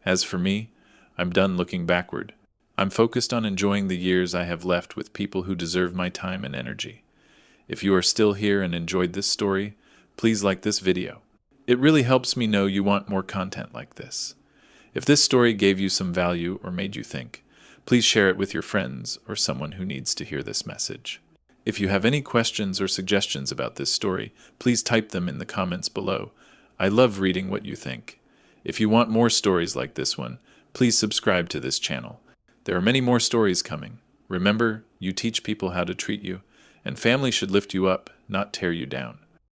As for me, I'm done looking backward. I'm focused on enjoying the years I have left with people who deserve my time and energy. If you are still here and enjoyed this story, please like this video. It really helps me know you want more content like this. If this story gave you some value or made you think, please share it with your friends or someone who needs to hear this message. If you have any questions or suggestions about this story, please type them in the comments below. I love reading what you think. If you want more stories like this one, please subscribe to this channel. There are many more stories coming. Remember, you teach people how to treat you, and family should lift you up, not tear you down.